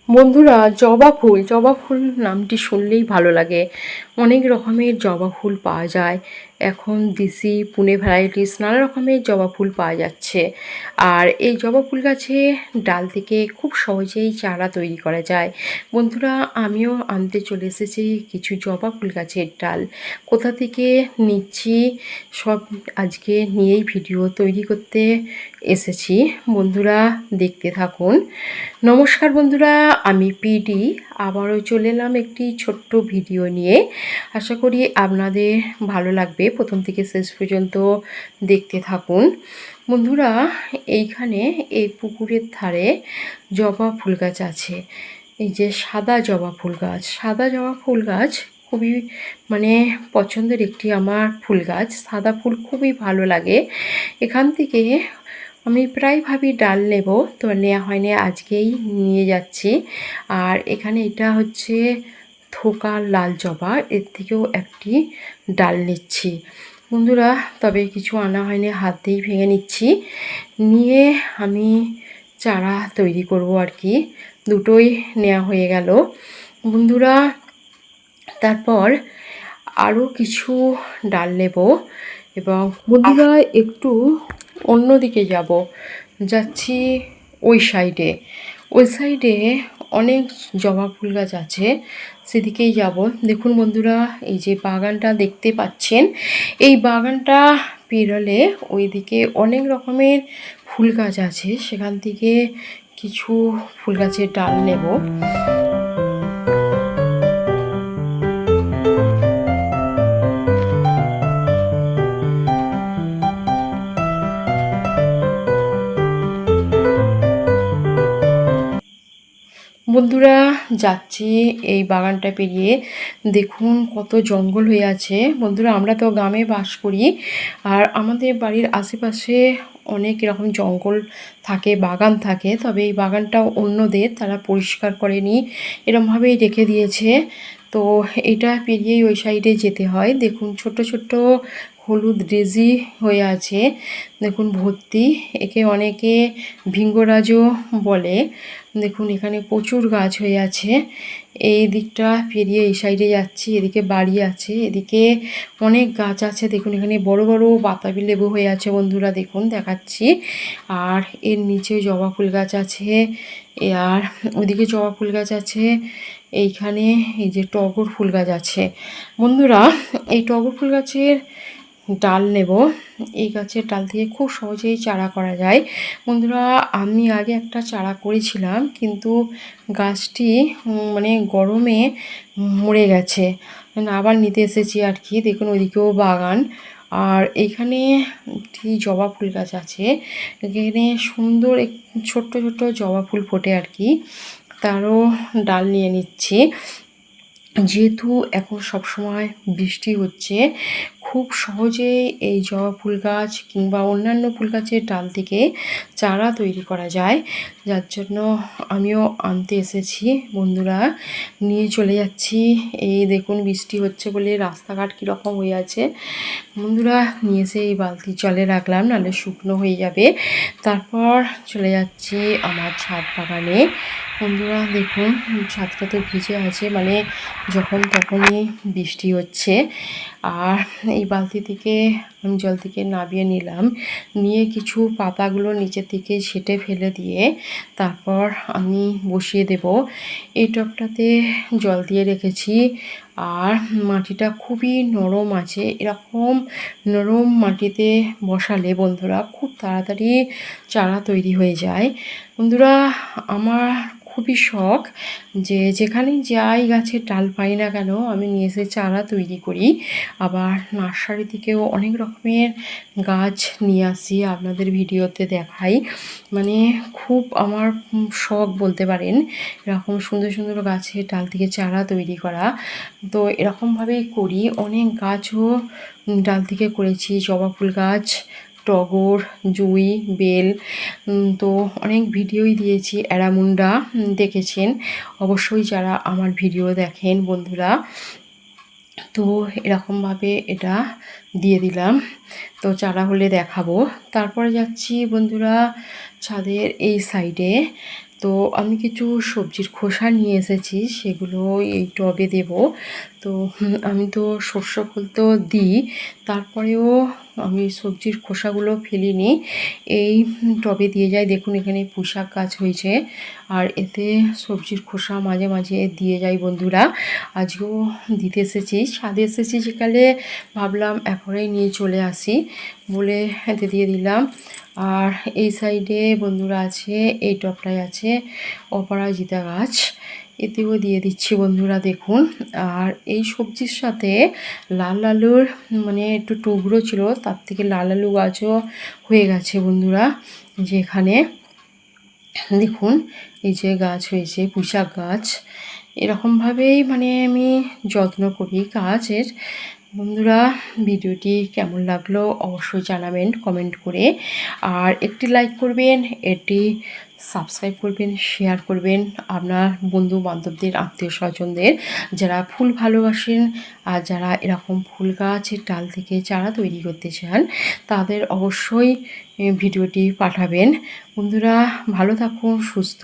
বন্ধুরা, জবা ফুল নামটি শুনলেই ভালো লাগে। অনেক রকমের জবা ফুল পাওয়া যায় এখন, দেশি পুনে ভ্যারাইটিস নানা রকমের জবা ফুল পাওয়া যাচ্ছে। আর এই জবা ফুল গাছে ডাল থেকে খুব সহজেই চারা তৈরি করা যায়। বন্ধুরা, আমিও আনতে চলে এসেছি কিছু জবা ফুল গাছের ডাল। কোথা থেকে নিচ্ছি সব আজকে নিয়েই ভিডিও তৈরি করতে এসেছি। বন্ধুরা, দেখতে থাকুন। নমস্কার বন্ধুরা, আমি পিডি আবারও চলে এলাম একটি ছোট্ট ভিডিও নিয়ে। আশা করি আপনাদের ভালো লাগবে, প্রথম থেকে শেষ পর্যন্ত দেখতে থাকুন। বন্ধুরা, এইখানে এই পুকুরের ধারে জবা ফুল গাছ আছে। এই যে সাদা জবা ফুল গাছ খুবই পছন্দের একটি আমার ফুল গাছ। সাদা ফুল খুবই ভালো লাগে। এখান থেকে আমি প্রায় ভাবি ডাল নেব, তো নেওয়া হয়নি, আজকেই নিয়ে যাচ্ছি। আর এখানে এটা হচ্ছে থোকা লাল জবা, এর থেকেও একটি ডাল নিচ্ছি বন্ধুরা। তবে কিছু আনা হয়নি, হাত দিয়েই ভেঙে নিচ্ছি, নিয়ে আমি চারা তৈরি করব আর কি। দুটোই নেওয়া হয়ে গেল বন্ধুরা। তারপর আরও কিছু ডাল নেব এবং বন্ধুরা একটু অন্যদিকে যাচ্ছি ওই সাইডে অনেক জবা ফুল গাছ আছে, সেদিকেই যাব। দেখুন বন্ধুরা, এই যে বাগানটা দেখতে পাচ্ছেন, এই বাগানটা পেরোলে ওইদিকে অনেক রকমের ফুল গাছ আছে, সেখান থেকে কিছু ফুল গাছের ডাল নেব। বন্ধুরা, যাচ্ছি এই বাগানটা পেরিয়ে, দেখুন কত জঙ্গল হয়ে আছে। বন্ধুরা, আমরা তো গ্রামে বাস করি, আর আমাদের বাড়ির আশেপাশে অনেক এরকম জঙ্গল থাকে, বাগান থাকে। তবে এই বাগানটা অন্যদের, তারা পরিষ্কার করেনি, এরমভাবেই রেখে দিয়েছে। তো এটা পেরিয়েই ওই সাইডে যেতে হয়। দেখুন ছোট ছোট হলুদ ডেজি হয়ে আছে, দেখুন ভর্তি। একে অনেকে ভিঙ্গরাজও বলে। দেখুন এখানে প্রচুর গাছ হয়ে আছে। এই দিকটা পেরিয়ে এই সাইডে যাচ্ছি, এদিকে বাড়ি আছে, এদিকে অনেক গাছ আছে। দেখুন এখানে বড় বড় বাতাবি লেবু হয়ে আছে বন্ধুরা, দেখুন দেখাচ্ছি। আর এর নিচে জবা ফুল গাছ আছে, আর ওদিকে জবা ফুল গাছ আছে। এইখানে এই যে টগর ফুল গাছ আছে বন্ধুরা। এই টগর ফুল গাছের ডাল নেব। এই গাছের ডাল থেকে খুব সহজেই চারা করা যায় বন্ধুরা। আমি আগে একটা চারা করেছিলাম, কিন্তু গাছটি গরমে মরে গেছে, আবার নিতে এসেছি আর কি। দেখুন ওইদিকেও বাগান, আর এইখানে জবা ফুল গাছ আছে। এখানে সুন্দর ছোট্ট ছোট্ট জবা ফুল ফোটে আর কি, তারও ডাল নিয়ে নিচ্ছি। যেহেতু এখন সবসময় বৃষ্টি হচ্ছে, খুব সহজেই এই জবা ফুল গাছ কিংবা অন্যান্য ফুল গাছের ডাল থেকে চারা তৈরি করা যায়, যার জন্য আমিও আনতে এসেছি বন্ধুরা। নিয়ে চলে যাচ্ছি। এই দেখুন বৃষ্টি হচ্ছে বলে রাস্তাঘাট কীরকম হয়ে আছে বন্ধুরা। নিয়ে এসে এই বালতি জলে রাখলাম, নাহলে শুকনো হয়ে যাবে। তারপর চলে যাচ্ছি আমার ছাদ বাগানে বন্ধুরা। দেখুন ছাদটা তো ভিজে আছে, যখন তখনই বৃষ্টি হচ্ছে। আর এই বালতি থেকে আমি জল থেকে নামিয়ে নিলাম, নিয়ে কিছু পাতাগুলো নিচের থেকে ছেটে ফেলে দিয়ে তারপর আমি বসিয়ে দেব। এই টবটাতে জল দিয়ে রেখেছি, আর মাটিটা খুবই নরম আছে। এরকম নরম মাটিতে বসালে বন্ধুরা খুব তাড়াতাড়ি চারা তৈরি হয়ে যায় বন্ধুরা। আমার খুবই শখ যে যেখানে যাই গাছের ডাল পাই না কেন, আমি নিয়ে এসে চারা তৈরি করি। আবার নার্সারি থেকেও অনেক রকমের গাছ নিয়ে আসি, আপনাদের ভিডিওতে দেখাই। খুব আমার শখ বলতে পারেন, এরকম সুন্দর সুন্দর গাছের ডাল থেকে চারা তৈরি করা। তো এরকমভাবেই করি, অনেক গাছও ডাল থেকে করেছি। জবা ফুল গাছ, টগর, জুঁই, বেল, তো অনেক ভিডিওই দিয়েছি। অ্যারামুন্ডা দেখেছেন অবশ্যই যারা আমার ভিডিও দেখেন বন্ধুরা। তো এরকমভাবে এটা দিয়ে দিলাম, তো চারা হলে দেখাবো। তারপরে যাচ্ছি বন্ধুরা ছাদের এই সাইডে। তো আমি কিছু সবজির খোসা নিয়ে এসেছি, সেগুলো এই টবে দেব। তো আমি তো সর্ষে খোল তো দিই, তারপরেও আমি সবজির খোসাগুলো ফেলিনি, এই টবে দিয়ে যাই। দেখুন এখানে পুঁইশাক গাছ হয়েছে, আর এতে সবজির খোসা মাঝে মাঝে দিয়ে যাই বন্ধুরা। আজকেও দিতে এসেছি, ছাদে এসেছি সেকালে, ভাবলাম এখনই নিয়ে চলে আসি বলে এতে দিয়ে দিলাম। আর এই সাইডে বন্ধুরা আছে, এই টবটায় আছে অপরাজিতা গাছ, এতেও দিয়ে দিচ্ছি বন্ধুরা দেখুন। আর এই সবজির সাথে লাল আলুর মানে একটু টুকরো ছিল, তার থেকে লাল আলু গাছও হয়ে গেছে বন্ধুরা। যেখানে দেখুন এই যে গাছ হয়েছে পুঁইশাক গাছ, এরকমভাবেই মানে আমি যত্ন করি গাছের। বন্ধুরা ভিডিওটি কেমন লাগলো অবশ্যই জানাবেন কমেন্ট করে, আর একটি লাইক করবেন, এটি সাবস্ক্রাইব করবেন, শেয়ার করবেন আপনার বন্ধু বান্ধবদের, আত্মীয় স্বজনদের যারা ফুল ভালোবাসেন আর যারা এরকম ফুল গাছের ডাল থেকে চারা তৈরি করতে চান, তাদের অবশ্যই ভিডিওটি পাঠাবেন। বন্ধুরা ভালো থাকুন, সুস্থ